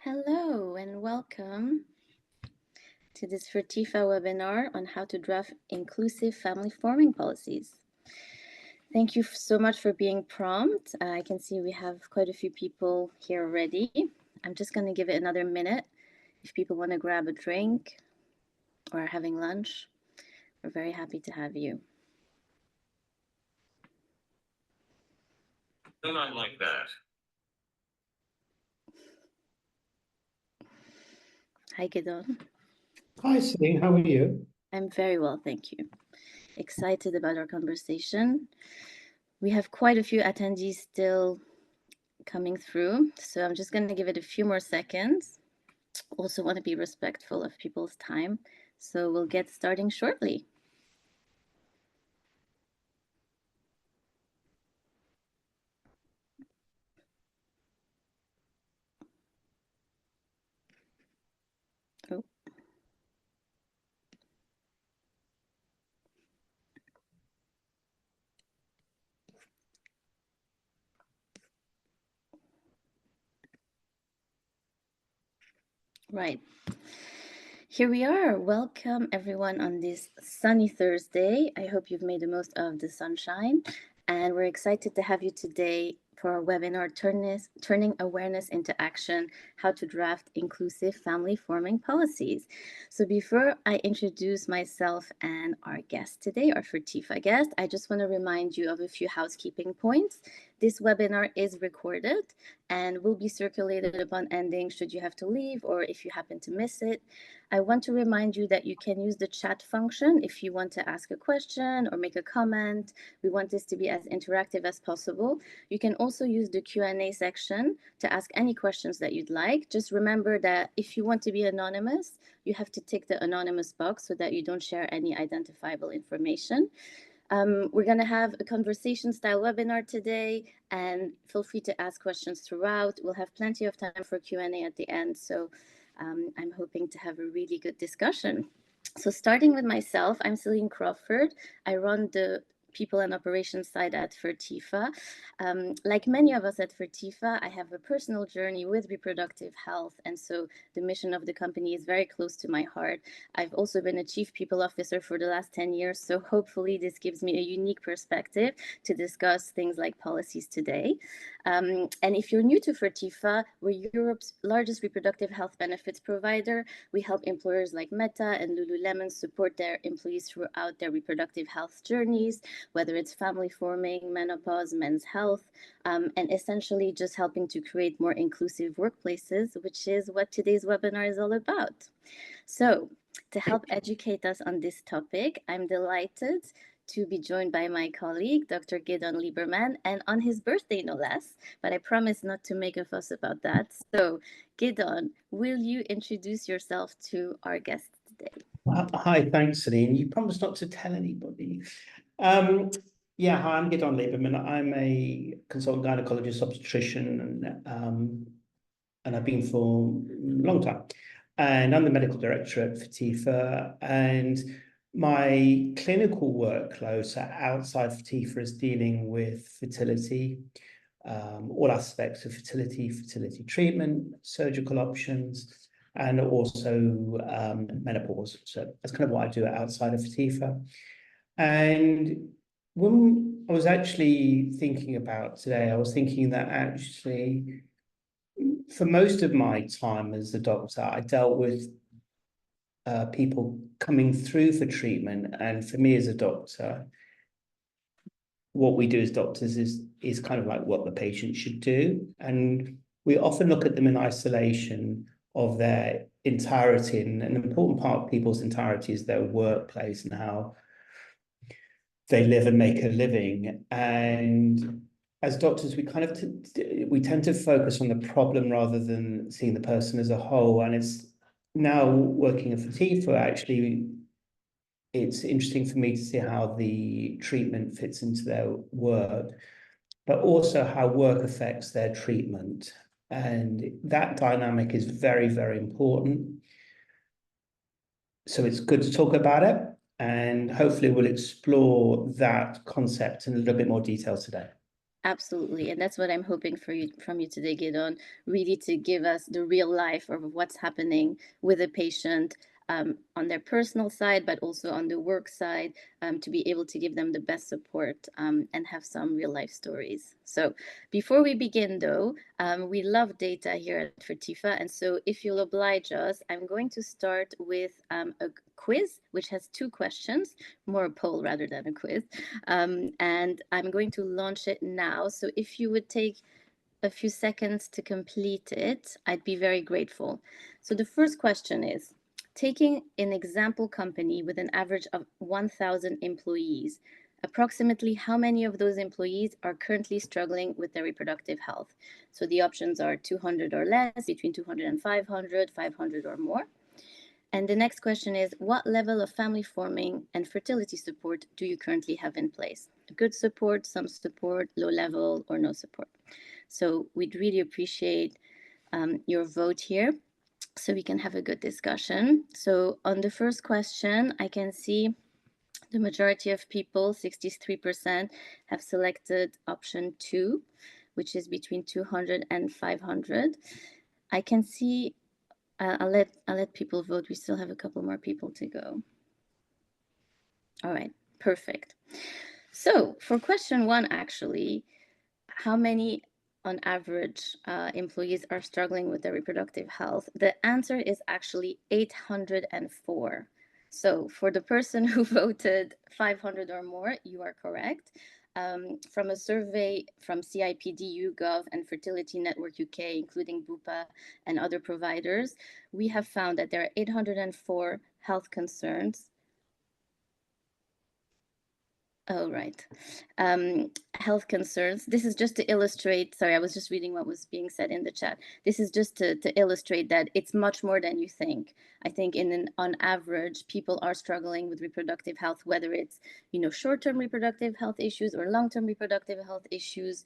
Hello and welcome to this FERTIFA webinar on how to draft inclusive family forming policies. Thank you so much for being prompt. I can see we have quite a few people here already. I'm just going to give it another minute. If people want to grab a drink or are having lunch, we're very happy to have you. Not like that. Hi, Gidon. Hi, Celine. How are you? I'm very well, thank you. Excited about our conversation. We have quite a few attendees still coming through, so I'm just going to give it a few more seconds. Also want to be respectful of people's time, so we'll get starting shortly. Oh. Right. Here we are. Welcome everyone on this sunny Thursday. I hope you've made the most of the sunshine, and we're excited to have you today for our webinar, Turning Awareness into Action, How to Draft Inclusive Family Forming Policies. So before I introduce myself and our guest today, our FERTIFA guest, I just want to remind you of a few housekeeping points. This webinar is recorded and will be circulated upon ending should you have to leave or if you happen to miss it. I want to remind you that you can use the chat function if you want to ask a question or make a comment. We want this to be as interactive as possible. You can also use the Q&A section to ask any questions that you'd like. Just remember that if you want to be anonymous, you have to tick the anonymous box so that you don't share any identifiable information. We're going to have a conversation style webinar today, and feel free to ask questions throughout. We'll have plenty of time for Q&A at the end, so I'm hoping to have a really good discussion. So starting with myself, I'm Celine Crawford. I run the people and operations side at FERTIFA. Like many of us at FERTIFA, I have a personal journey with reproductive health, and so the mission of the company is very close to my heart. I've also been a chief people officer for the last 10 years, so hopefully this gives me a unique perspective to discuss things like policies today. And if you're new to FERTIFA, we're Europe's largest reproductive health benefits provider. We help employers like Meta and Lululemon support their employees throughout their reproductive health journeys, whether it's family forming, menopause, men's health, and essentially just helping to create more inclusive workplaces, which is what today's webinar is all about. So to help educate us on this topic, I'm delighted to be joined by my colleague, Dr. Gidon Lieberman, and on his birthday, no less, but I promise not to make a fuss about that. So Gidon, will you introduce yourself to our guest today? Hi, thanks, Celine. You promised not to tell anybody. Yeah, hi, I'm Gidon Lieberman. I'm a consultant gynecologist obstetrician, and I've been for a long time. And I'm the medical director at FERTIFA, and my clinical workload, so outside FERTIFA, is dealing with fertility, all aspects of fertility treatment, surgical options, and also menopause. So that's kind of what I do outside of FERTIFA. And when I was actually thinking about today, I was thinking that actually, for most of my time as a doctor, I dealt with people coming through for treatment. And for me as a doctor, what we do as doctors is kind of like what the patient should do. And we often look at them in isolation of their entirety. And an important part of people's entirety is their workplace and how they live and make a living. And as doctors, we kind of we tend to focus on the problem rather than seeing the person as a whole. And it's now working at FERTIFA, actually, it's interesting for me to see how the treatment fits into their work, but also how work affects their treatment. And that dynamic is very, very important. So it's good to talk about it. And hopefully we'll explore that concept in a little bit more detail today. Absolutely. And that's what I'm hoping from you today, Gidon, really to give us the real life of what's happening with a patient, on their personal side, but also on the work side, to be able to give them the best support, and have some real life stories. So before we begin, though, we love data here at Fertifa. And so if you'll oblige us, I'm going to start with a quiz, which has two questions, more a poll rather than a quiz. And I'm going to launch it now. So if you would take a few seconds to complete it, I'd be very grateful. So the first question is, taking an example company with an average of 1,000 employees, approximately how many of those employees are currently struggling with their reproductive health? So the options are 200 or less, between 200 and 500, 500 or more. And the next question is, what level of family forming and fertility support do you currently have in place? Good support, some support, low level, or no support? So we'd really appreciate your vote here so we can have a good discussion. So on the first question, I can see the majority of people, 63%, have selected option 2, which is between 200 and 500. I can see, I'll let people vote. We still have a couple more people to go. All right, perfect. So for question 1, actually, how many on average employees are struggling with their reproductive health? The answer is actually 804. So for the person who voted 500 or more, you are correct. From a survey from CIPD, YouGov, and Fertility Network UK, including Bupa and other providers, we have found that there are 804 health concerns. Oh, right. Health concerns. This is just to illustrate, sorry, I was just reading what was being said in the chat. This is just to illustrate that it's much more than you think. I think on average, people are struggling with reproductive health, whether it's, short-term reproductive health issues or long-term reproductive health issues,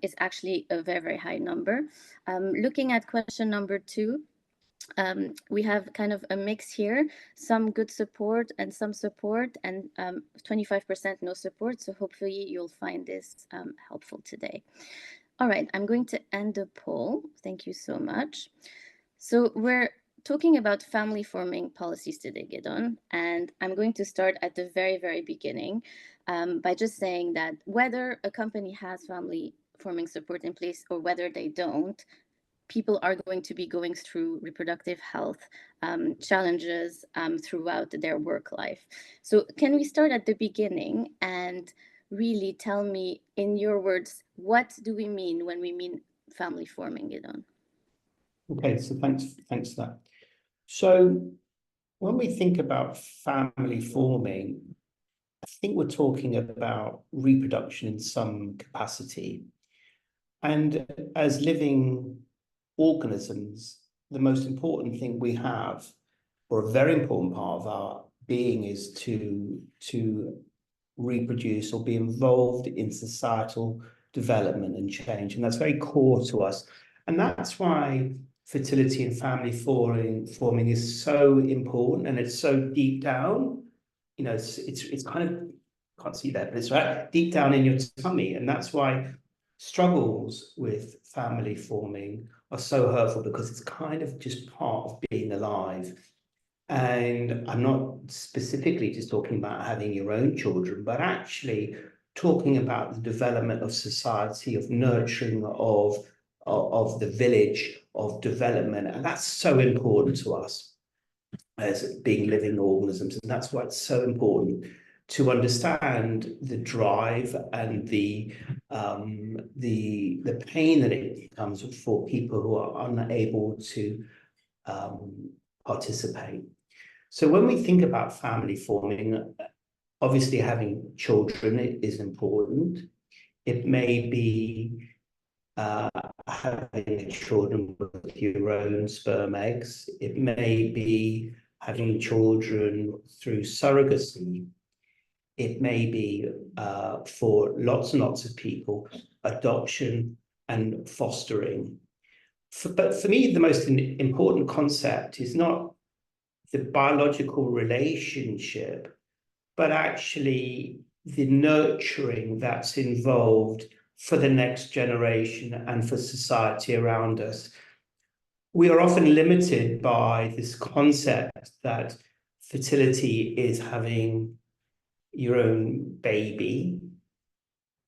is actually a very, very high number. Looking at question number 2, we have kind of a mix here, some good support and some support, and 25% no support. So hopefully you'll find this helpful today. All right, I'm going to end the poll. Thank you so much. So we're talking about family forming policies today, Gidon, and I'm going to start at the very, very beginning by just saying that whether a company has family forming support in place or whether they don't, people are going to be going through reproductive health challenges throughout their work life. So can we start at the beginning and really tell me, in your words, what do we mean when we mean family forming, Gidon? Okay, so thanks for that. So when we think about family forming, I think we're talking about reproduction in some capacity. And as living organisms, the most important thing we have, or a very important part of our being, is to reproduce or be involved in societal development and change. And that's very core to us. And that's why fertility and family forming is so important, and it's so deep down. It's kind of, can't see that, but it's right deep down in your tummy. And that's why struggles with family forming are so hurtful, because it's kind of just part of being alive. And I'm not specifically just talking about having your own children, but actually talking about the development of society, of nurturing of the village, of development. And that's so important to us as being living organisms. And that's why it's so important to understand the drive and the pain that it comes for people who are unable to participate. So when we think about family forming, obviously having children is important. It may be having children with your own sperm eggs. It may be having children through surrogacy. It may be, for lots and lots of people, adoption and fostering. But for me, the most important concept is not the biological relationship, but actually the nurturing that's involved for the next generation and for society around us. We are often limited by this concept that fertility is having your own baby.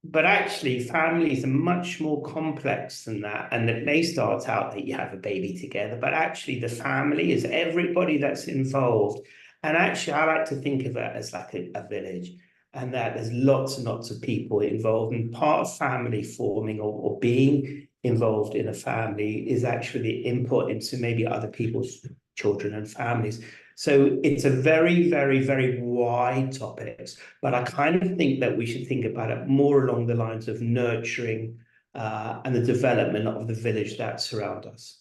But actually, families are much more complex than that. And it may start out that you have a baby together, but actually the family is everybody that's involved. And actually, I like to think of it as like a village, and that there's lots and lots of people involved. And part of family forming or being involved in a family is actually input into maybe other people's children and families. So it's a very, very, very wide topic, but I kind of think that we should think about it more along the lines of nurturing and the development of the village that surrounds us.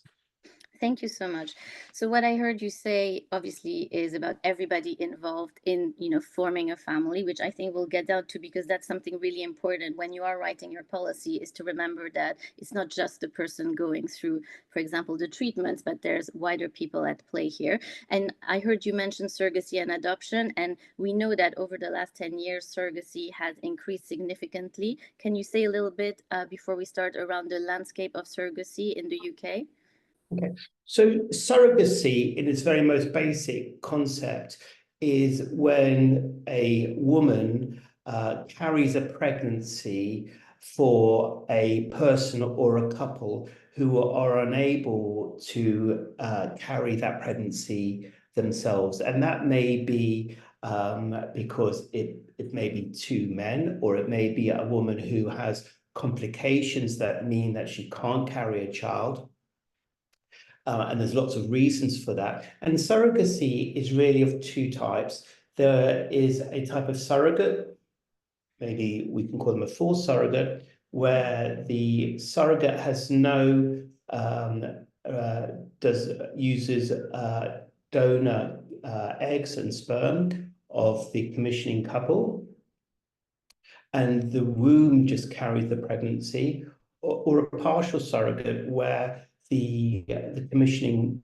Thank you so much. So what I heard you say obviously is about everybody involved in, forming a family, which I think we'll get down to, because that's something really important when you are writing your policy, is to remember that it's not just the person going through, for example, the treatments, but there's wider people at play here. And I heard you mention surrogacy and adoption, and we know that over the last 10 years, surrogacy has increased significantly. Can you say a little bit before we start around the landscape of surrogacy in the UK? Okay, so surrogacy, in its very most basic concept, is when a woman carries a pregnancy for a person or a couple who are unable to carry that pregnancy themselves. And that may be because it may be two men, or it may be a woman who has complications that mean that she can't carry a child. And there's lots of reasons for that. And surrogacy is really of two types. There is a type of surrogate, maybe we can call them a forced surrogate, where the surrogate has no uses donor eggs and sperm of the commissioning couple, and the womb just carries the pregnancy, or a partial surrogate where the commissioning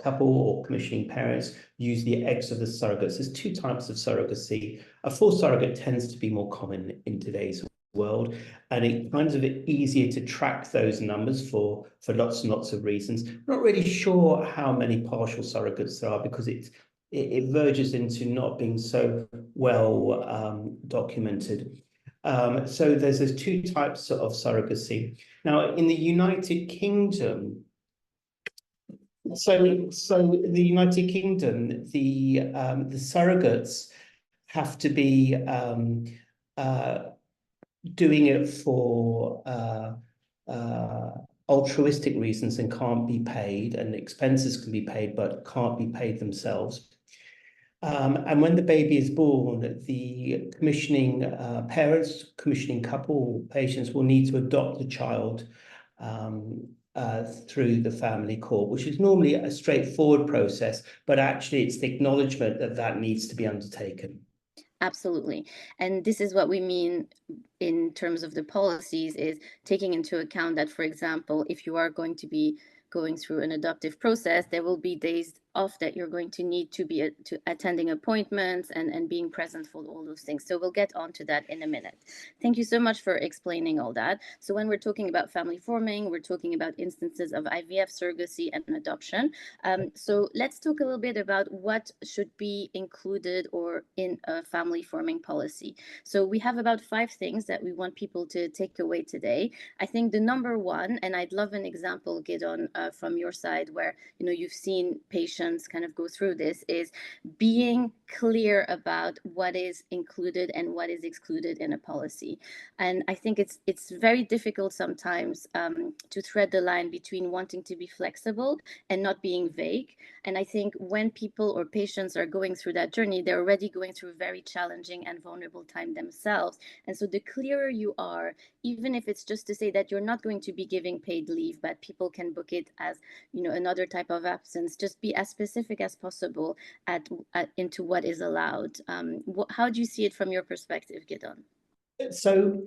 couple or commissioning parents use the eggs of the surrogates. There's two types of surrogacy. A full surrogate tends to be more common in today's world, and it finds it easier to track those numbers for lots and lots of reasons. I'm not really sure how many partial surrogates there are, because it verges into not being so well documented. So there's those two types of surrogacy. Now, in the United Kingdom, the United Kingdom, the surrogates have to be doing it for altruistic reasons and can't be paid, and expenses can be paid but can't be paid themselves. And when the baby is born, the commissioning parents, commissioning couple, patients will need to adopt the child through the family court, which is normally a straightforward process, but actually it's the acknowledgement that that needs to be undertaken. Absolutely. And this is what we mean in terms of the policies, is taking into account that, for example, if you are going to be going through an adoptive process, there will be days off that you're going to need to be to attending appointments and being present for all those things. So we'll get on to that in a minute. Thank you so much for explaining all that. So when we're talking about family forming, we're talking about instances of IVF, surrogacy, and adoption. So let's talk a little bit about what should be included or in a family forming policy. So we have about 5 things that we want people to take away today. I think the number one, and I'd love an example, Gidon, from your side, where you've seen patients kind of go through this, is being clear about what is included and what is excluded in a policy. And I think it's very difficult sometimes to thread the line between wanting to be flexible and not being vague. And I think when people or patients are going through that journey, they're already going through a very challenging and vulnerable time themselves. And so the clearer you are, even if it's just to say that you're not going to be giving paid leave, but people can book it as another type of absence, just be as specific as possible into what is allowed. How do you see it from your perspective, Gidon? So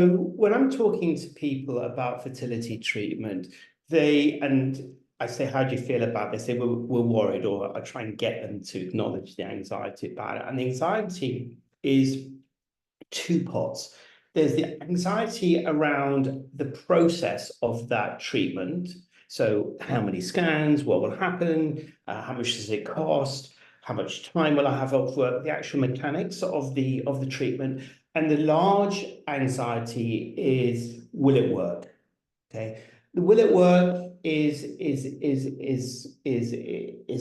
when I'm talking to people about fertility treatment, and I say, how do you feel about this? They say, we're worried, or I try and get them to acknowledge the anxiety about it. And the anxiety is two pots. There's the anxiety around the process of that treatment. So how many scans, what will happen, how much does it cost, how much time will I have off work, the actual mechanics of the treatment. And the large anxiety is, will it work? Okay. The will it work is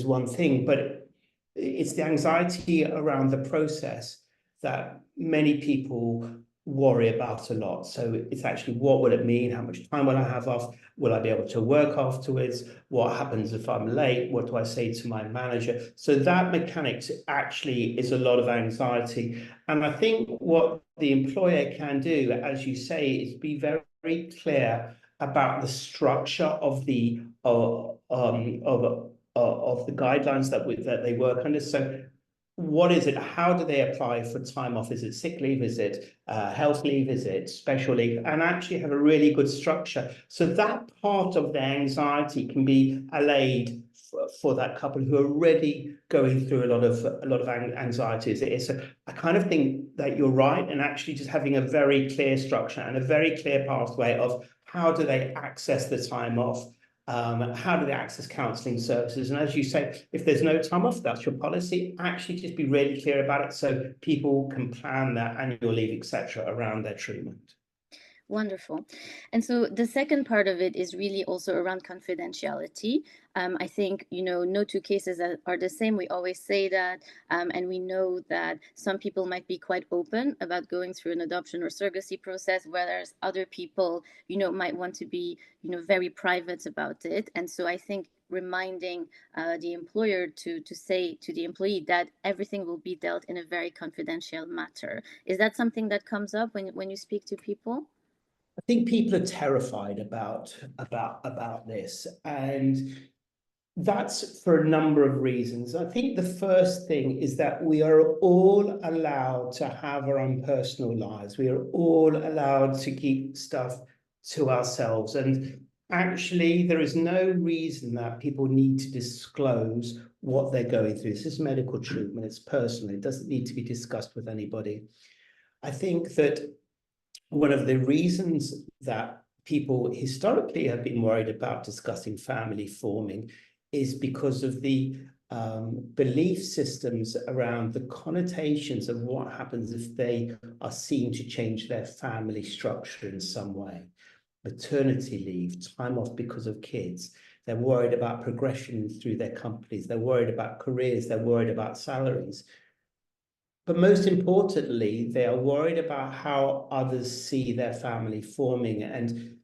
one thing, but it's the anxiety around the process that many people worry about a lot. So it's actually, what will it mean? How much time will I have off? Will I be able to work afterwards? What happens if I'm late? What do I say to my manager? So that mechanics actually is a lot of anxiety. And I think what the employer can do, as you say, is be very, very clear about the structure of the guidelines that they work under. So what is it? How do they apply for time off? Is it sick leave? Is it health leave? Is it special leave? And actually have a really good structure. So that part of the anxiety can be allayed for that couple who are already going through a lot of anxieties. I kind of think that you're right, and actually just having a very clear structure and a very clear pathway of how do they access the time off. How do they access counselling services? And as you say, if there's no time off, that's your policy. Actually, just be really clear about it so people can plan their annual leave, etc., around their treatment. Wonderful. And so the second part of it is really also around confidentiality. I think, no two cases are the same. We always say that. And we know that some people might be quite open about going through an adoption or surrogacy process, whereas other people, might want to be, very private about it. And so I think reminding the employer to say to the employee that everything will be dealt in a very confidential matter. Is that something that comes up when you speak to people? I think people are terrified about this, and that's for a number of reasons. I think the first thing is that we are all allowed to have our own personal lives. We are all allowed to keep stuff to ourselves, and actually, there is no reason that people need to disclose what they're going through. This is medical treatment; it's personal. It doesn't need to be discussed with anybody. I think that one of the reasons that people historically have been worried about discussing family forming is because of the belief systems around the connotations of what happens if they are seen to change their family structure in some way. Maternity leave, time off because of kids. They're worried about progression through their companies. They're worried about careers. They're worried about salaries. But most importantly, they are worried about how others see their family forming, and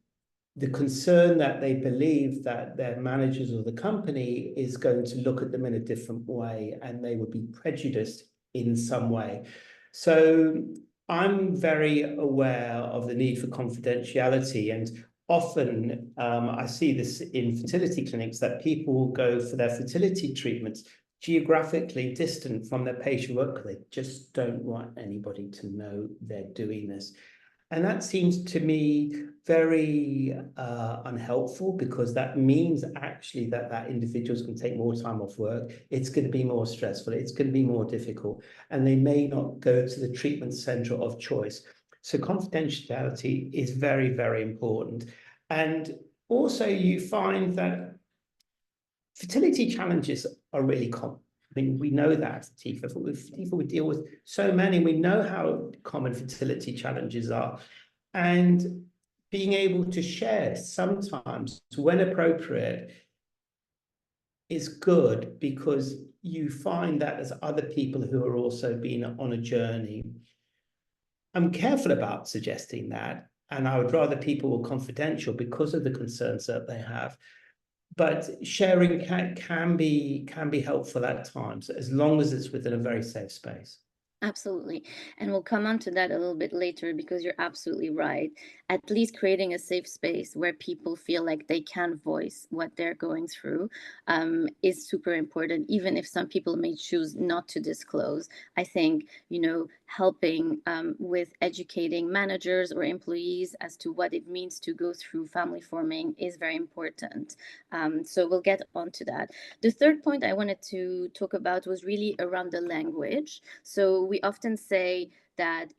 the concern that they believe that their managers or the company is going to look at them in a different way and they would be prejudiced in some way. So I'm very aware of the need for confidentiality, and often I see this in fertility clinics that people will go for their fertility treatments geographically distant from their patient work. They just don't want anybody to know they're doing this. And that seems to me very unhelpful, because that means actually that individuals can take more time off work. It's going to be more stressful. It's going to be more difficult. And they may not go to the treatment center of choice. So confidentiality is very, very important. And also you find that fertility challenges are really common. I mean, we know that, Tifa, we deal with so many. We know how common fertility challenges are. And being able to share sometimes, when appropriate, is good, because you find that there's other people who are also being on a journey. I'm careful about suggesting that, and I would rather people were confidential because of the concerns that they have. But sharing can be helpful at times, as long as it's within a very safe space. Absolutely. And we'll come on to that a little bit later, because you're absolutely right. At least creating a safe space where people feel like they can voice what they're going through is super important, even if some people may choose not to disclose. I think, helping with educating managers or employees as to what it means to go through family forming is very important. So we'll get onto that. The third point I wanted to talk about was really around the language. So we often say that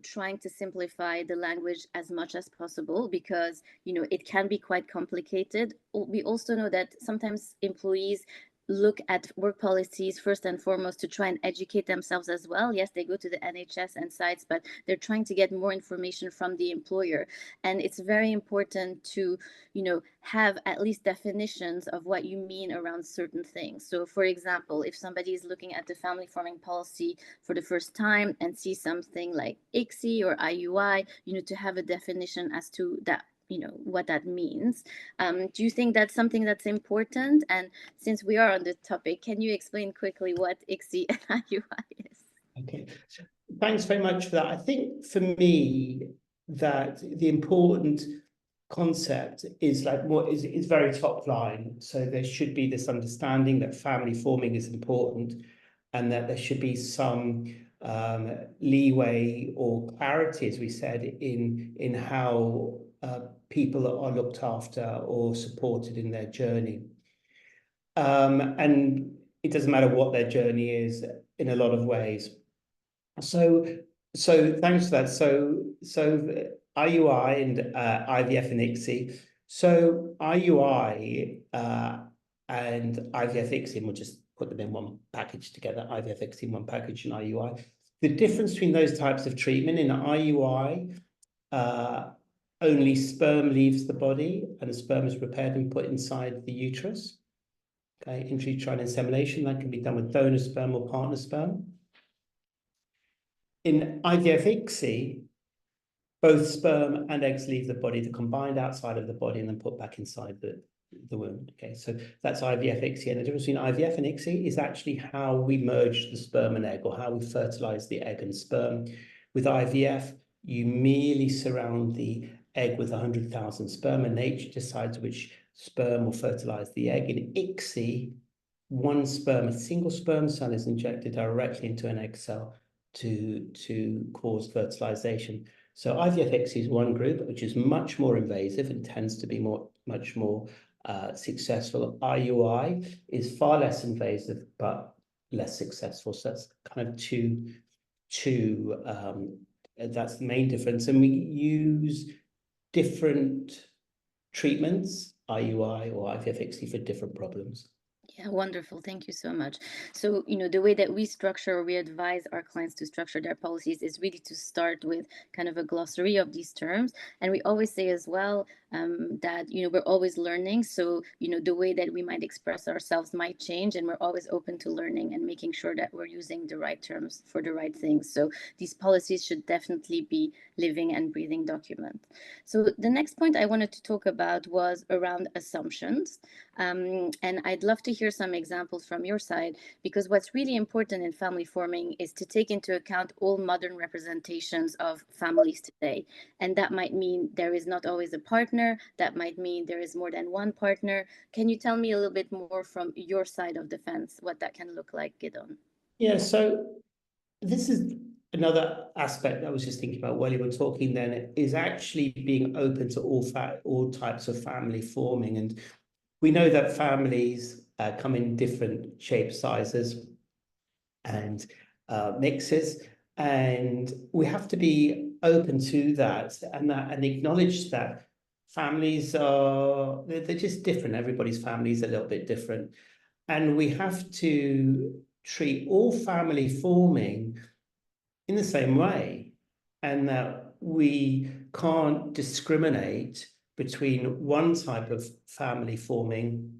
trying to simplify the language as much as possible, because it can be quite complicated. We also know that sometimes employees look at work policies first and foremost to try and educate themselves as well. Yes, they go to the NHS and sites, but they're trying to get more information from the employer. And it's very important to have at least definitions of what you mean around certain things. So for example, if somebody is looking at the family forming policy for the first time and see something like ICSI or IUI, to have a definition as to that, what that means. Do you think that's something that's important? And since we are on the topic, can you explain quickly what ICSI and IUI is? Okay, thanks very much for that. I think for me that the important concept is like what is very top line. So there should be this understanding that family forming is important, and that there should be some leeway or clarity, as we said, in how people are looked after or supported in their journey. And it doesn't matter what their journey is in a lot of ways. So thanks for that. So IUI and IVF and ICSI. So IUI and IVF ICSI, and we'll just put them in one package together, IVF ICSI in one package and IUI. The difference between those types of treatment: in IUI, only sperm leaves the body and the sperm is prepared and put inside the uterus. Okay, intrauterine insemination, that can be done with donor sperm or partner sperm. In IVF ICSI, both sperm and eggs leave the body, they're combined outside of the body and then put back inside the womb. Okay, so that's IVF ICSI. And the difference between IVF and ICSI is actually how we merge the sperm and egg, or how we fertilize the egg and sperm. With IVF, you merely surround the egg with 100,000 sperm, and nature decides which sperm will fertilize the egg. In ICSI, one sperm, a single sperm cell, is injected directly into an egg cell to cause fertilization. So IVF ICSI is one group, which is much more invasive and tends to be much more successful. IUI is far less invasive but less successful. So that's kind of that's the main difference. And we use different treatments, IUI or IVF ICSI, for different problems. Yeah, wonderful. Thank you so much. So, the way that we structure, or we advise our clients to structure their policies, is really to start with kind of a glossary of these terms. And we always say as well that, we're always learning. So, the way that we might express ourselves might change, and we're always open to learning and making sure that we're using the right terms for the right things. So these policies should definitely be living and breathing documents. So the next point I wanted to talk about was around assumptions. And I'd love to hear some examples from your side, because what's really important in family forming is to take into account all modern representations of families today. And that might mean there is not always a partner, that might mean there is more than one partner. Can you tell me a little bit more from your side of the fence, what that can look like, Gidon? Yeah, so this is another aspect that I was just thinking about while you were talking then, is actually being open to all types of family forming. And we know that families come in different shapes, sizes, and mixes, and we have to be open to that and acknowledge that families they're just different. Everybody's family is a little bit different, and we have to treat all family forming in the same way, and that we can't discriminate between one type of family forming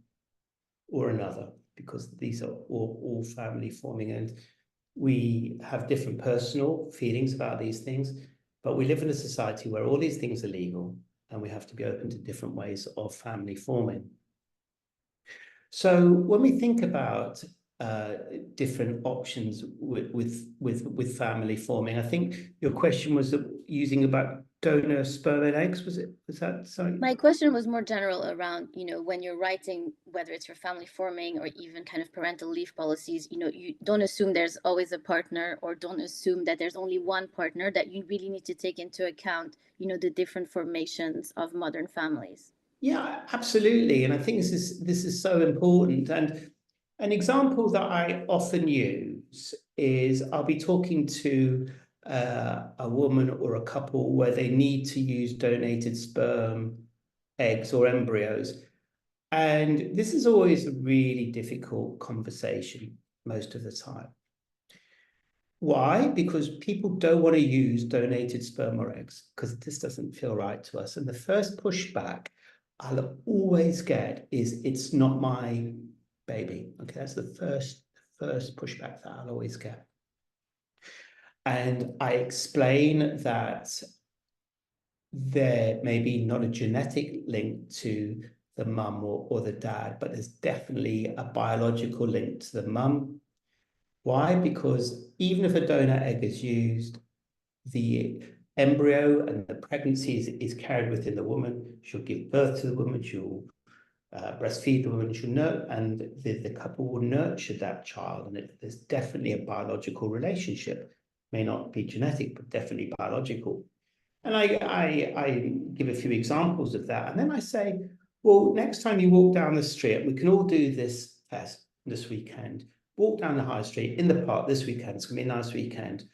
or another, because these are all family forming, and we have different personal feelings about these things, but we live in a society where all these things are legal, and we have to be open to different ways of family forming. So when we think about different options with family forming, I think your question was using about donor sperm and eggs. Was that sorry? My question was more general around, when you're writing, whether it's your family forming or even kind of parental leave policies, you don't assume there's always a partner, or don't assume that there's only one partner, that you really need to take into account, the different formations of modern families. Yeah, absolutely. And I think this is so important. And an example that I often use is I'll be talking to a woman or a couple where they need to use donated sperm, eggs, or embryos. And this is always a really difficult conversation most of the time. Why? Because people don't want to use donated sperm or eggs because this doesn't feel right to us. And the first pushback I'll always get is, it's not my baby. Okay, that's the first pushback that I'll always get. And I explain that there may be not a genetic link to the mum or the dad, but there's definitely a biological link to the mum. Why? Because even if a donor egg is used, the embryo and the pregnancy is carried within the woman. She'll give birth to the woman, she'll breastfeed the woman, and the couple will nurture that child. And there's definitely a biological relationship. May not be genetic, but definitely biological. And I give a few examples of that. And then I say, well, next time you walk down the street, we can all do this test this weekend. Walk down the high street in the park this weekend. It's going to be a nice weekend.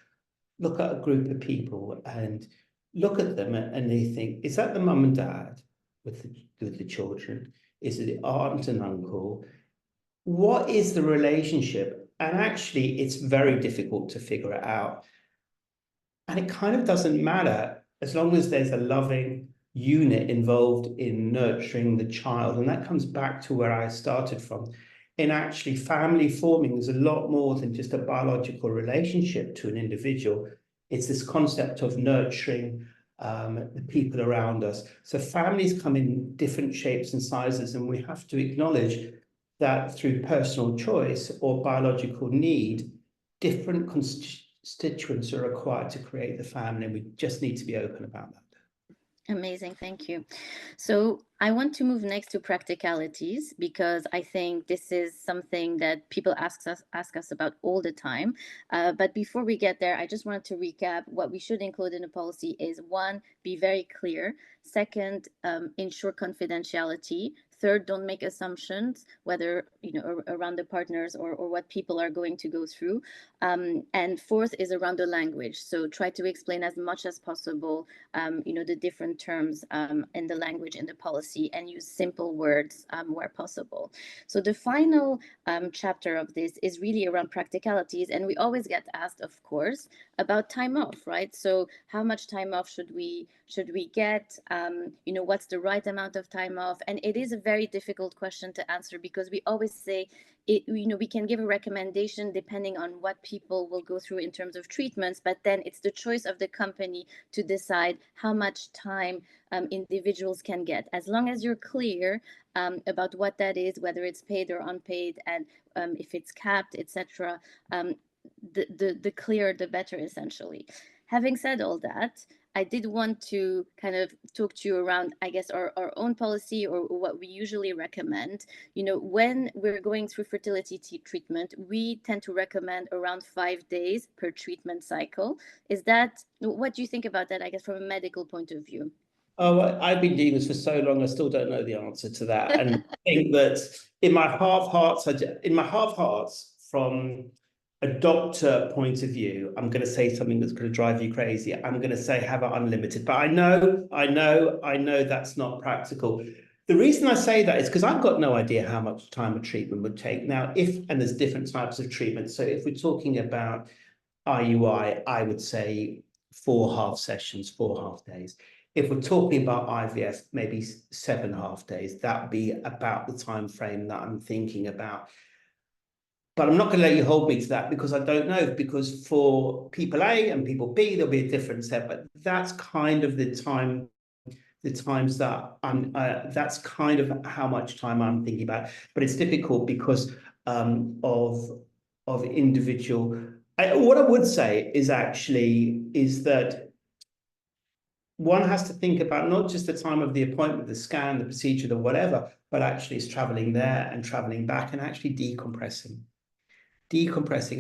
Look at a group of people and look at them and they think, is that the mum and dad with the children? Is it the aunt and uncle? What is the relationship? And actually, it's very difficult to figure it out. And it kind of doesn't matter as long as there's a loving unit involved in nurturing the child. And that comes back to where I started from. In actually family forming, there's a lot more than just a biological relationship to an individual. It's this concept of nurturing the people around us. So families come in different shapes and sizes, and we have to acknowledge that through personal choice or biological need, different constituents are required to create the family, and we just need to be open about that. Amazing, thank you. So I want to move next to practicalities, because I think this is something that people ask us about all the time. But before we get there, I just wanted to recap what we should include in a policy is: one, be very clear; second, ensure confidentiality; third, don't make assumptions, whether around the partners or what people are going to go through; and fourth is around the language. So try to explain as much as possible the different terms in the language in the policy, and use simple words where possible. So the final chapter of this is really around practicalities, and we always get asked, of course, about time off, right? So how much time off should we get? What's the right amount of time off? And it is a very difficult question to answer, because we always say we can give a recommendation depending on what people will go through in terms of treatments, but then it's the choice of the company to decide how much time individuals can get. As long as you're clear about what that is, whether it's paid or unpaid, and if it's capped, etc., the clearer the better, essentially. Having said all that, I did want to kind of talk to you around, I guess, our own policy, or what we usually recommend. When we're going through fertility treatment, we tend to recommend around 5 days per treatment cycle. What do you think about that, I guess, from a medical point of view? Oh, I've been doing this for so long, I still don't know the answer to that. And I think that in my half hearts, from a doctor point of view, I'm going to say something that's going to drive you crazy. I'm going to say have it unlimited, but I know that's not practical. The reason I say that is because I've got no idea how much time a treatment would take. Now, and there's different types of treatment. So if we're talking about IUI, I would say 4 half sessions, 4 half days. If we're talking about IVF, maybe 7 half days. That would be about the time frame that I'm thinking about. But I'm not going to let you hold me to that, because I don't know. Because for people A and people B, there'll be a difference there. But that's kind of the times that that's kind of how much time I'm thinking about. But it's difficult because of individual. What I would say is that one has to think about not just the time of the appointment, the scan, the procedure, the whatever, but actually it's traveling there and traveling back, and actually decompressing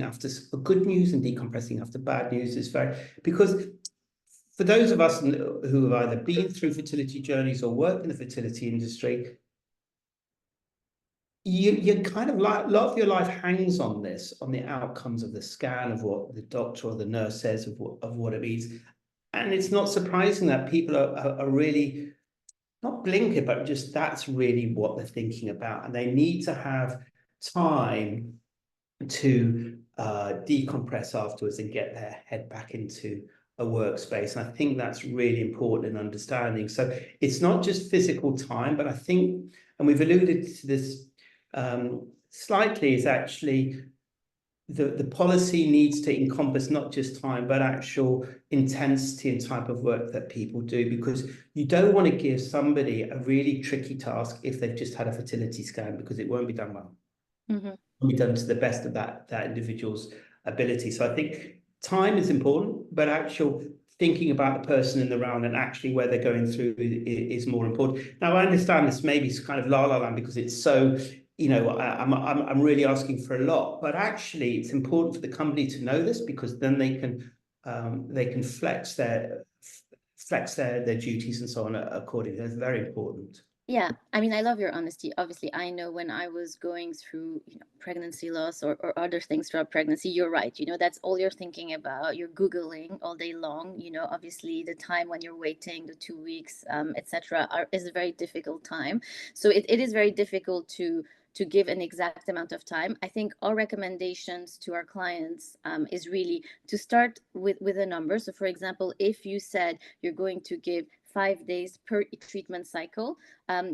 after good news and decompressing after bad news is very, because for those of us who have either been through fertility journeys or work in the fertility industry, you kind of like a lot of your life hangs on this, on the outcomes of the scan, of what the doctor or the nurse says, of what it means. And it's not surprising that people are really not blinkered, but just that's really what they're thinking about. And they need to have time to decompress afterwards and get their head back into a workspace. And I think that's really important in understanding. So it's not just physical time, but I think, and we've alluded to this slightly, is actually the policy needs to encompass not just time, but actual intensity and type of work that people do, because you don't want to give somebody a really tricky task if they've just had a fertility scan, because it won't be done well. Mm-hmm. Be done to the best of that individual's ability. So I think time is important, but actual thinking about the person in the round and actually where they're going through is more important. Now I understand this maybe it's kind of la la land because it's so, you know, I'm really asking for a lot, but actually it's important for the company to know this, because then they can flex their duties and so on accordingly. That's very important. Yeah, I mean, I love your honesty. Obviously, I know when I was going through, pregnancy loss or other things throughout pregnancy, you're right. That's all you're thinking about. You're Googling all day long. Obviously, the time when you're waiting, the 2 weeks, etc., is a very difficult time. So it is very difficult to give an exact amount of time. I think our recommendations to our clients is really to start with a number. So, for example, if you said you're going to give 5 days per treatment cycle,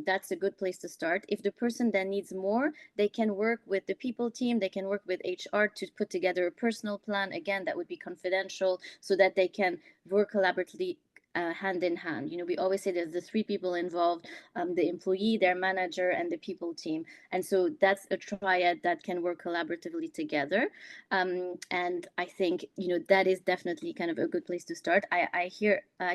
that's a good place to start. If the person then needs more, they can work with the people team, they can work with HR to put together a personal plan. Again, that would be confidential so that they can work collaboratively, hand in hand. We always say there's the three people involved: the employee, their manager, and the people team. And so that's a triad that can work collaboratively together. And I think, that is definitely kind of a good place to start. I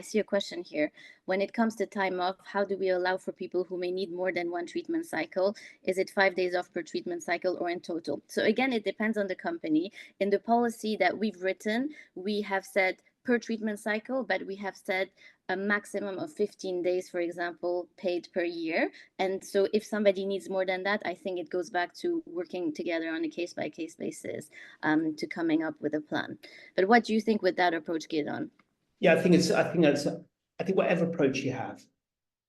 see a question here. When it comes to time off, how do we allow for people who may need more than one treatment cycle? Is it 5 days off per treatment cycle or in total? So again, it depends on the company. In the policy that we've written, we have said per treatment cycle, but we have said a maximum of 15 days, for example, paid per year. And so if somebody needs more than that, I think it goes back to working together on a case-by-case basis, to coming up with a plan. But what do you think with that approach, Gideon? Yeah, I think whatever approach you have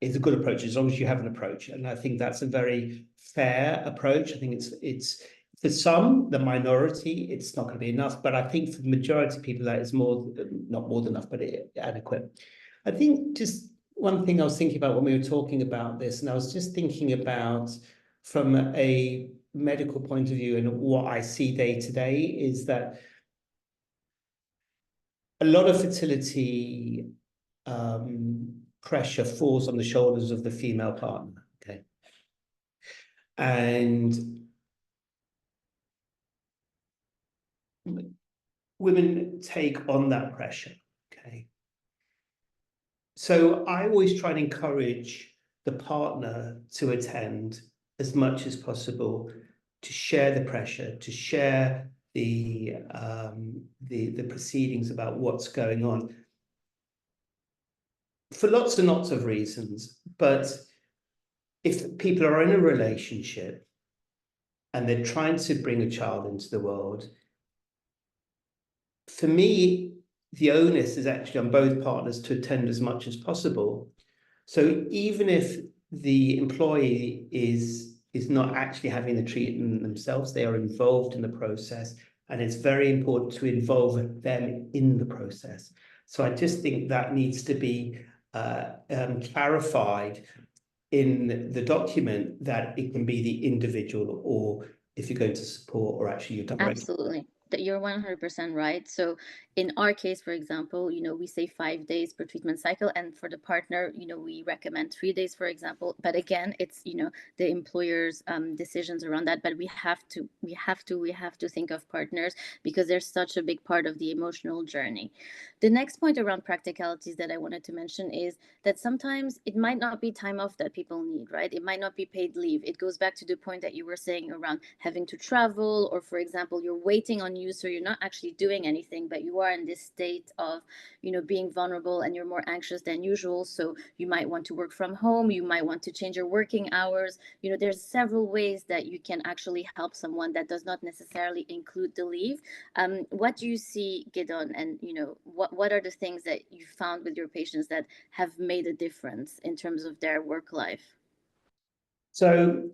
is a good approach as long as you have an approach, and I think that's a very fair approach. I think it's for some, the minority, it's not going to be enough, but I think for the majority of people that is more, not more than enough, but adequate. I think just one thing I was thinking about when we were talking about this, and I was just thinking about from a medical point of view and what I see day to day, is that a lot of fertility pressure falls on the shoulders of the female partner. Okay. And women take on that pressure. Okay. So I always try and encourage the partner to attend as much as possible, to share the pressure, to share the proceedings about what's going on, for lots and lots of reasons. But if people are in a relationship and they're trying to bring a child into the world, for me, the onus is actually on both partners to attend as much as possible. So even if the employee is not actually having the treatment themselves, they are involved in the process, and it's very important to involve them in the process. So I just think that needs to be clarified in the document, that it can be the individual, or if you're going to support, or actually you're directly. Absolutely. That you're 100% right. So in our case, for example, we say 5 days per treatment cycle, and for the partner, we recommend 3 days, for example. But again, it's the employer's decisions around that. But we have to think of partners, because they're such a big part of the emotional journey. The next point around practicalities that I wanted to mention is that sometimes it might not be time off that people need, right? It might not be paid leave. It goes back to the point that you were saying around having to travel, or, for example, you're waiting on you, so you're not actually doing anything, but you are in this state of, being vulnerable, and you're more anxious than usual. So you might want to work from home, you might want to change your working hours. There's several ways that you can actually help someone that does not necessarily include the leave. What do you see, Gidon, and what are the things that you found with your patients that have made a difference in terms of their work life? So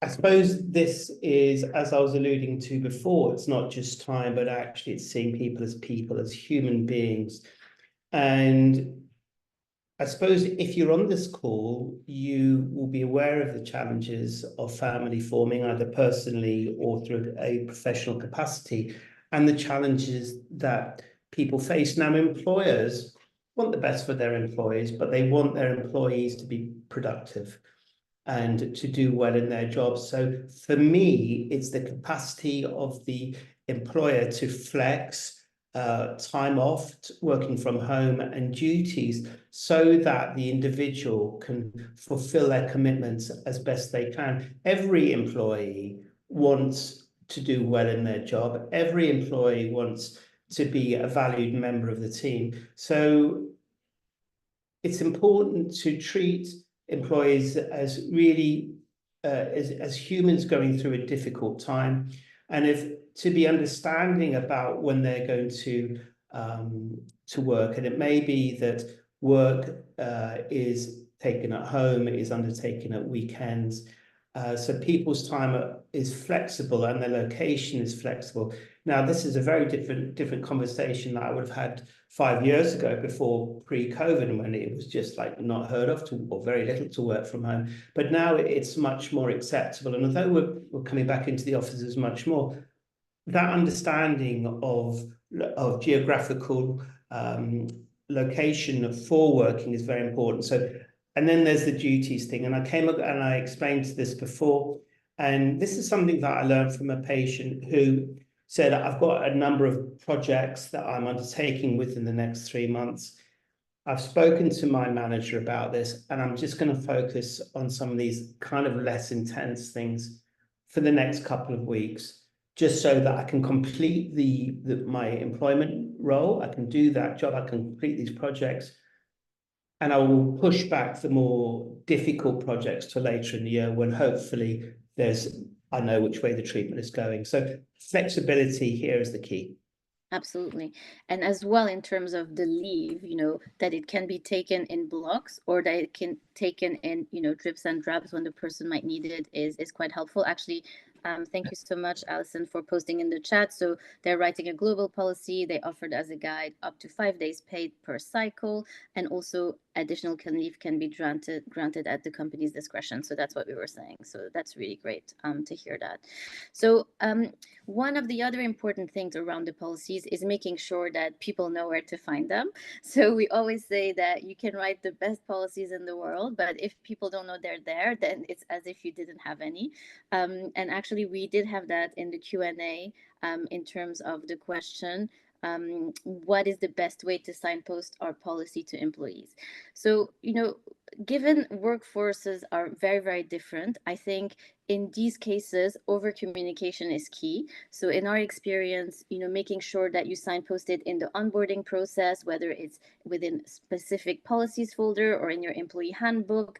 I suppose this is, as I was alluding to before, it's not just time, but actually it's seeing people, as human beings. And I suppose if you're on this call, you will be aware of the challenges of family forming, either personally or through a professional capacity, and the challenges that people face. Now, employers want the best for their employees, but they want their employees to be productive and to do well in their jobs. So for me, it's the capacity of the employer to flex time off, working from home, and duties, so that the individual can fulfill their commitments as best they can. Every employee wants to do well in their job. Every employee wants to be a valued member of the team. So it's important to treat employees as really as humans going through a difficult time, and if to be understanding about when they're going to work. And it may be that work is taken at home, is undertaken at weekends. So people's time is flexible and their location is flexible. Now, this is a very different conversation that I would have had 5 years ago, before pre-COVID, and when it was just like not heard of or very little to work from home. But now it's much more acceptable. And although we're coming back into the offices much more, that understanding of geographical location for working is very important. So, and then there's the duties thing. And I came up and I explained this before, and this is something that I learned from a patient who said, I've got a number of projects that I'm undertaking within the next 3 months. I've spoken to my manager about this, and I'm just going to focus on some of these kind of less intense things for the next couple of weeks, just so that I can complete my employment role. I can do that job, I can complete these projects, and I will push back the more difficult projects to later in the year, when hopefully I know which way the treatment is going. So flexibility here is the key. Absolutely. And as well, in terms of the leave, that it can be taken in blocks, or that it can taken in, drips and drabs when the person might need it, is quite helpful. Actually, thank you so much, Alison, for posting in the chat. So they're writing a global policy. They offered as a guide up to 5 days paid per cycle, and also additional leave can be granted at the company's discretion. So that's what we were saying. So that's really great to hear that. So one of the other important things around the policies is making sure that people know where to find them. So we always say that you can write the best policies in the world, but if people don't know they're there, then it's as if you didn't have any. And actually, we did have that in the Q&A in terms of the question, what is the best way to signpost our policy to employees? So, given workforces are very, very different, I think in these cases, over communication is key. So in our experience, making sure that you signpost it in the onboarding process, whether it's within specific policies folder or in your employee handbook,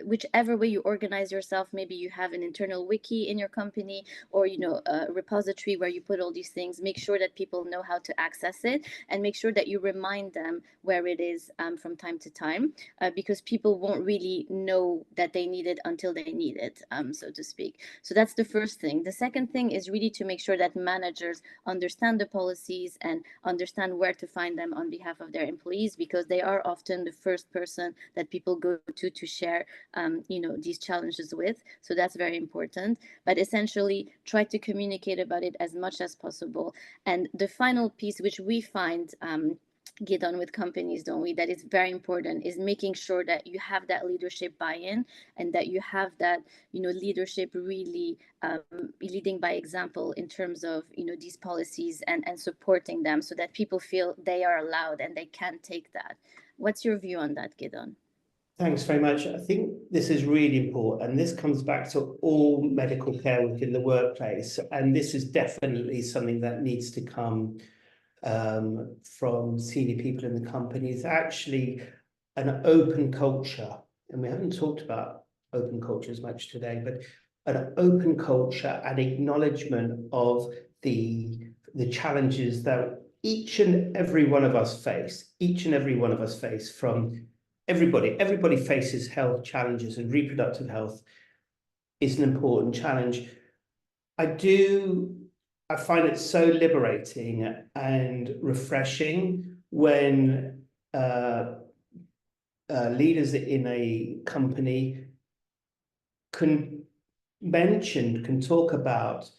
whichever way you organize yourself. Maybe you have an internal wiki in your company, or a repository where you put all these things. Make sure that people know how to access it, and make sure that you remind them where it is from time to time, because people won't really know that they need it until they need it, so to speak. So that's the first thing. The second thing is really to make sure that managers understand the policies and understand where to find them on behalf of their employees, because they are often the first person that people go to share these challenges with. So that's very important. But essentially, try to communicate about it as much as possible. And the final piece, which we find get on with companies, don't we, that is very important, is making sure that you have that leadership buy-in, and that you have that leadership really leading by example in terms of these policies, and supporting them, so that people feel they are allowed and they can take that. What's your view on that, Gidon? Thanks very much. I think this is really important, and this comes back to all medical care within the workplace. And this is definitely something that needs to come from senior people in the company. It's actually an open culture, and we haven't talked about open cultures much today, but an open culture and acknowledgement of the challenges that each and every one of us face, from everybody faces health challenges, and reproductive health is an important challenge. I find it so liberating and refreshing when leaders in a company can talk about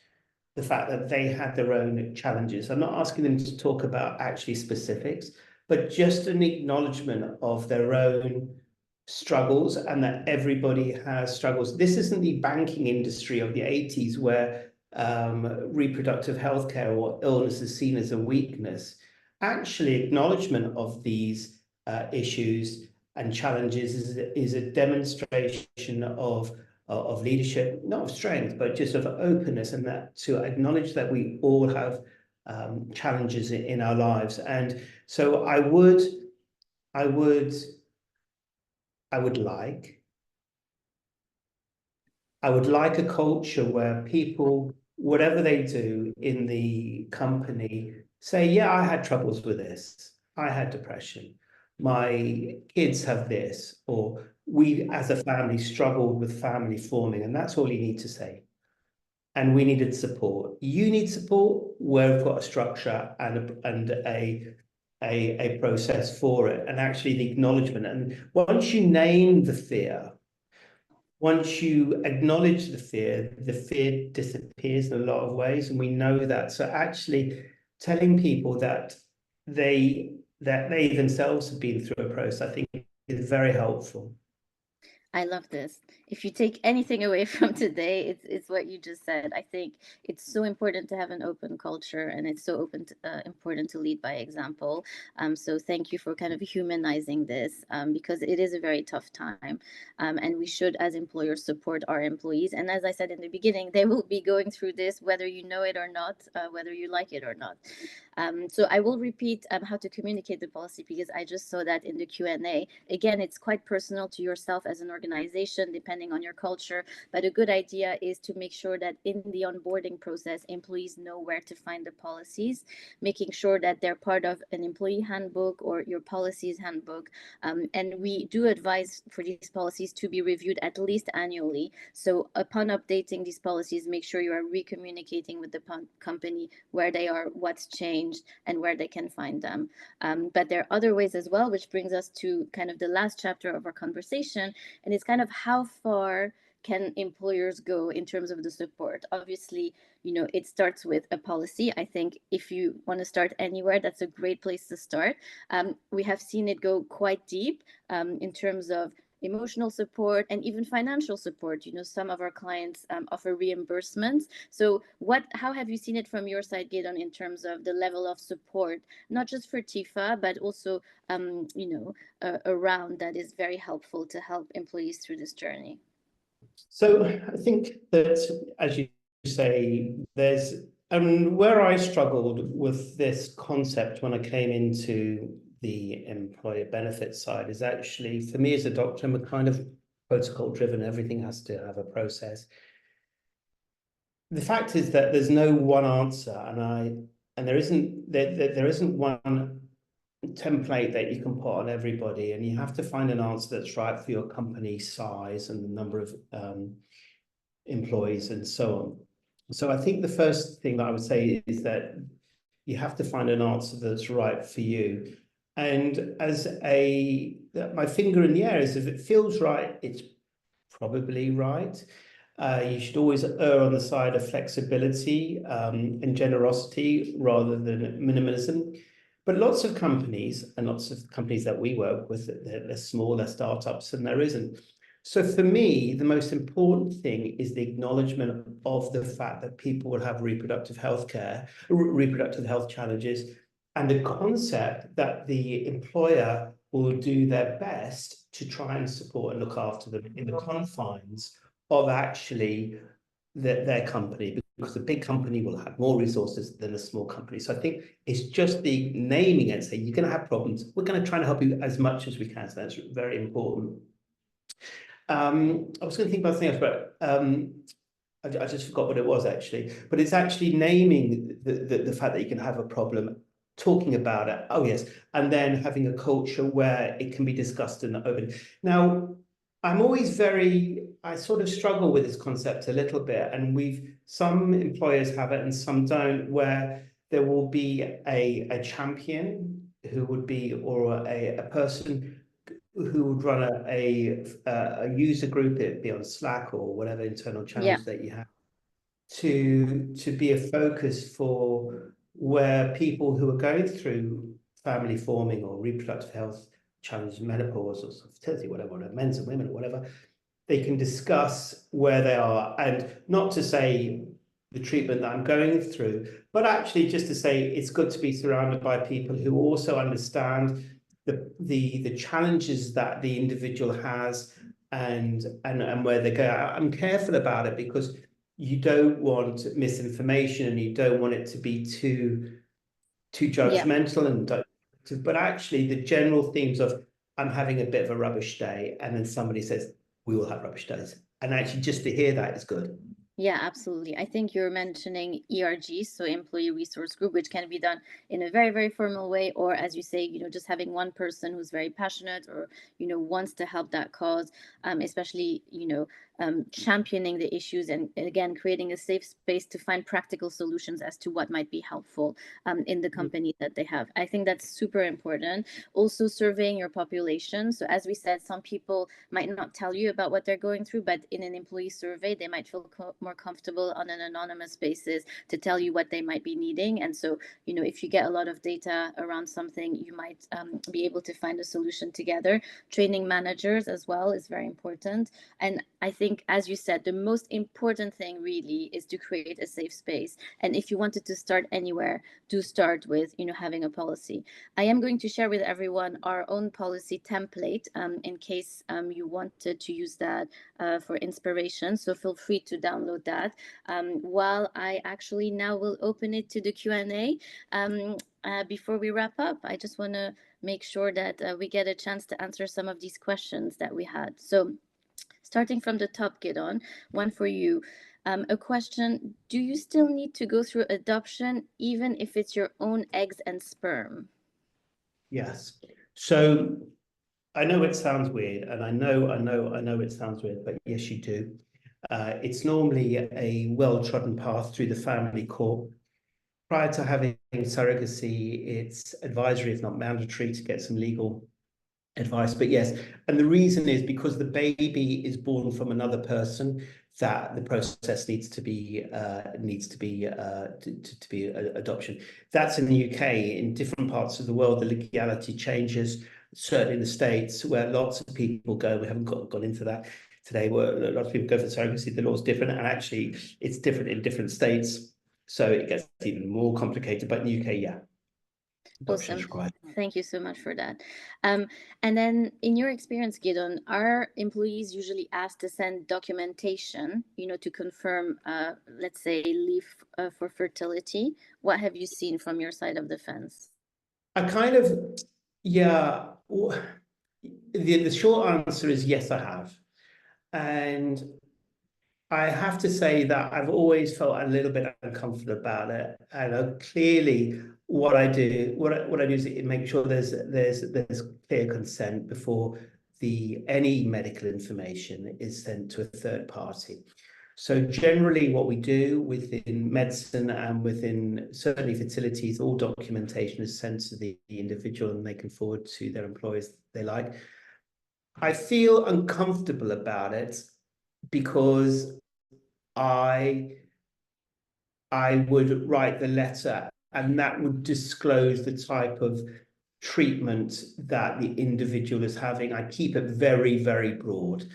the fact that they had their own challenges. I'm not asking them to talk about actually specifics, but just an acknowledgement of their own struggles, and that everybody has struggles. This isn't the banking industry of the 80s where reproductive health care or illness is seen as a weakness. Actually, acknowledgement of these issues and challenges is a demonstration of leadership, not of strength, but just of openness, and that to acknowledge that we all have challenges in our lives. And so I would like a culture where people, whatever they do in the company, say, yeah, I had troubles with this. I had depression. My kids have this, or we as a family struggled with family forming, and that's all you need to say. And we needed support. You need support. We've got a structure and a process for it, and actually the acknowledgement. And once you name the fear, once you acknowledge the fear disappears in a lot of ways, and we know that. So actually telling people that they themselves have been through a process, I think, is very helpful. I love this. If you take anything away from today, it's what you just said. I think it's so important to have an open culture, and it's so important to lead by example. So thank you for kind of humanizing this, because it is a very tough time, and we should, as employers, support our employees. And as I said in the beginning, they will be going through this whether you know it or not, whether you like it or not. So I will repeat how to communicate the policy, because I just saw that in the Q&A. Again, it's quite personal to yourself as an organization, depending on your culture. But a good idea is to make sure that in the onboarding process, employees know where to find the policies, making sure that they're part of an employee handbook or your policies handbook. And we do advise for these policies to be reviewed at least annually. So upon updating these policies, make sure you are recommunicating with the company where they are, what's changed, and where they can find them. But there are other ways as well, which brings us to kind of the last chapter of our conversation. And it's kind of how far can employers go in terms of the support. Obviously, it starts with a policy. I think if you want to start anywhere, that's a great place to start. We have seen it go quite deep in terms of emotional support and even financial support. Some of our clients offer reimbursements. So how have you seen it from your side, Gideon, in terms of the level of support, not just for TIFA, but also around, that is very helpful to help employees through this journey? So I think that, as you say, there's where I struggled with this concept when I came into the employer benefit side is actually, for me as a doctor, I'm a kind of protocol driven. Everything has to have a process. The fact is that there's no one answer, and there isn't one template that you can put on everybody, and you have to find an answer that's right for your company size and the number of employees and so on. So I think the first thing that I would say is that you have to find an answer that's right for you. And my finger in the air is, if it feels right, it's probably right. You should always err on the side of flexibility and generosity rather than minimalism. But lots of companies, and lots of companies that we work with, they're small, they're startups, and there isn't. So for me, the most important thing is the acknowledgement of the fact that people will have reproductive health challenges, and the concept that the employer will do their best to try and support and look after them in the confines of actually their company, because a big company will have more resources than a small company. So I think it's just the naming it, saying you're going to have problems. We're going to try and help you as much as we can. So that's very important. I was going to think about something else, but I just forgot what it was actually. But it's actually naming the fact that you can have a problem, talking about it. Oh yes, and then having a culture where it can be discussed and open. Now, I sort of struggle with this concept a little bit, and some employers have it and some don't, where there will be a champion who would be, or a person who would run a user group, it'd be on Slack or whatever internal Yeah. channels that you have, to be a focus for where people who are going through family forming or reproductive health challenges, menopause or fertility, whatever, men's and women or whatever, they can discuss where they are, and not to say the treatment that I'm going through, but actually just to say it's good to be surrounded by people who also understand the challenges that the individual has, and where they go. I'm careful about it because you don't want misinformation and you don't want it to be too Yeah. judgmental but actually the general themes of I'm having a bit of a rubbish day, and then somebody says we all have rubbish days, and actually just to hear that is good. Yeah, absolutely. I think you're mentioning ERG, so employee resource group, which can be done in a very, very formal way, or as you say, just having one person who's very passionate or, wants to help that cause, especially, championing the issues and again, creating a safe space to find practical solutions as to what might be helpful in the company that they have. I think that's super important. Also, surveying your population. So, as we said, some people might not tell you about what they're going through, but in an employee survey, they might feel more comfortable on an anonymous basis to tell you what they might be needing. And so, if you get a lot of data around something, you might be able to find a solution together. Training managers as well is very important. And I think, as you said, the most important thing really is to create a safe space. And if you wanted to start anywhere, do start with, having a policy. I am going to share with everyone our own policy template in case you wanted to use that for inspiration. So feel free to download that. While I actually now will open it to the Q&A. Before we wrap up, I just want to make sure that we get a chance to answer some of these questions that we had. So starting from the top, Gidon, one for you. A question: do you still need to go through adoption even if it's your own eggs and sperm? Yes. So I know it sounds weird, and I know it sounds weird, but yes, you do. It's normally a well-trodden path through the family court. Prior to having surrogacy, it's advisory, if not mandatory, to get some legal advice. But yes, and the reason is because the baby is born from another person, that the process needs to be adoption. That's in the UK. In different parts of the world, the legality changes. Certainly in the States, where lots of people go, we haven't gone into that today, where a lot of people go for surrogacy, the law is different, and actually it's different in different states. So it gets even more complicated. But in the UK, yeah, adoption is Awesome. required. Thank you so much for that. And then, in your experience, Gideon, are employees usually asked to send documentation, to confirm, let's say, leave for fertility? What have you seen from your side of the fence? I kind of, yeah. The short answer is yes, I have. And I have to say that I've always felt a little bit uncomfortable about it. And clearly, what I do is make sure there's clear consent before any medical information is sent to a third party. So generally, what we do within medicine and within certainly fertilities, all documentation is sent to the individual, and they can forward to their employers they like. I feel uncomfortable about it because I would write the letter, and that would disclose the type of treatment that the individual is having. I keep it very, very broad.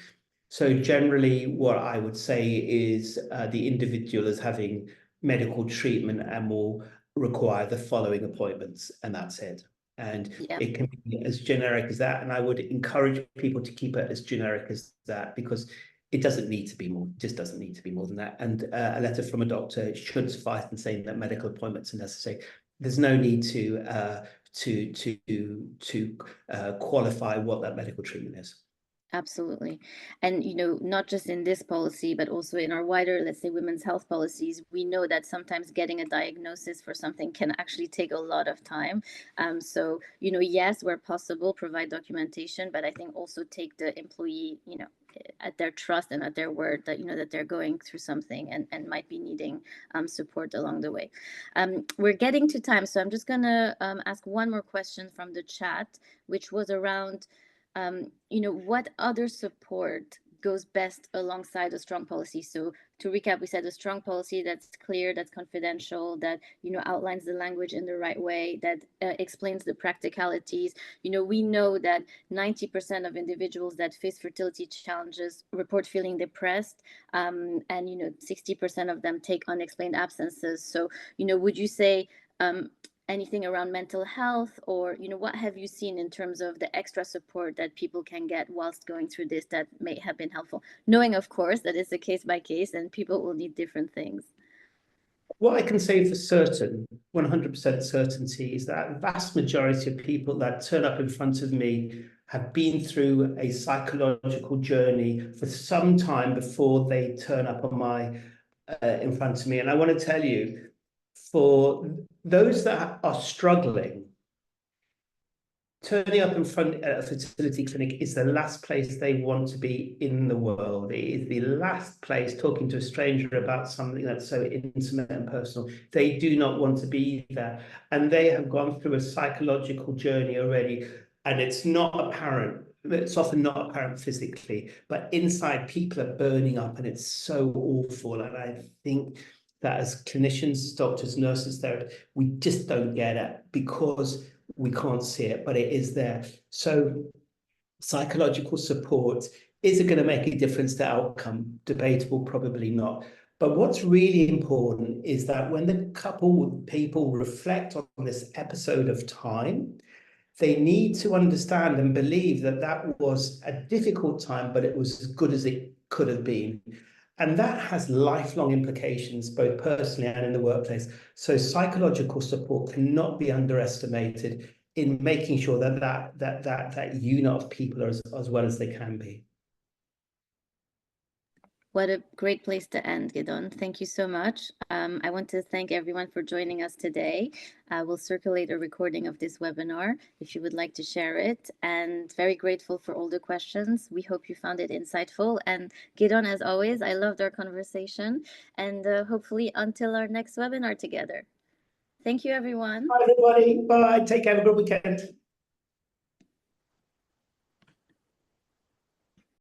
So generally, what I would say is the individual is having medical treatment and will require the following appointments, and that's it. And Yeah. it can be as generic as that. And I would encourage people to keep it as generic as that, because it doesn't need to be more, just doesn't need to be more than that. And a letter from a doctor should suffice in saying that medical appointments are necessary. There's no need to qualify what that medical treatment is. Absolutely. And, not just in this policy, but also in our wider, let's say, women's health policies, we know that sometimes getting a diagnosis for something can actually take a lot of time. So, yes, where possible, provide documentation, but I think also take the employee, at their trust and at their word that, that they're going through something and might be needing support along the way. We're getting to time, so I'm just going to ask one more question from the chat, which was around what other support goes best alongside a strong policy? So to recap, we said a strong policy that's clear, that's confidential, that outlines the language in the right way, that explains the practicalities. We know that 90% of individuals that face fertility challenges report feeling depressed, and 60% of them take unexplained absences. So would you say anything around mental health, or what have you seen in terms of the extra support that people can get whilst going through this that may have been helpful, knowing of course that it's a case by case and people will need different things? What I can say for certain, 100% certainty, is that the vast majority of people that turn up in front of me have been through a psychological journey for some time before they turn up on my in front of me. And I want to tell you, for those that are struggling, turning up in front at a fertility clinic is the last place they want to be in the world. It is the last place, talking to a stranger about something that's so intimate and personal. They do not want to be there. And they have gone through a psychological journey already. And it's not apparent. It's often not apparent physically, but inside people are burning up, and it's so awful. And I think that as clinicians, doctors, nurses, therapists, we just don't get it because we can't see it, but it is there. So psychological support, is it going to make a difference to outcome? Debatable, probably not. But what's really important is that when the people reflect on this episode of time, they need to understand and believe that that was a difficult time, but it was as good as it could have been. And that has lifelong implications, both personally and in the workplace. So psychological support cannot be underestimated in making sure that unit of people are as well as they can be. What a great place to end, Gidon. Thank you so much. I want to thank everyone for joining us today. We'll circulate a recording of this webinar if you would like to share it. And very grateful for all the questions. We hope you found it insightful. And Gidon, as always, I loved our conversation. And hopefully until our next webinar together. Thank you, everyone. Bye, everybody. Bye. Take care. Have a good weekend.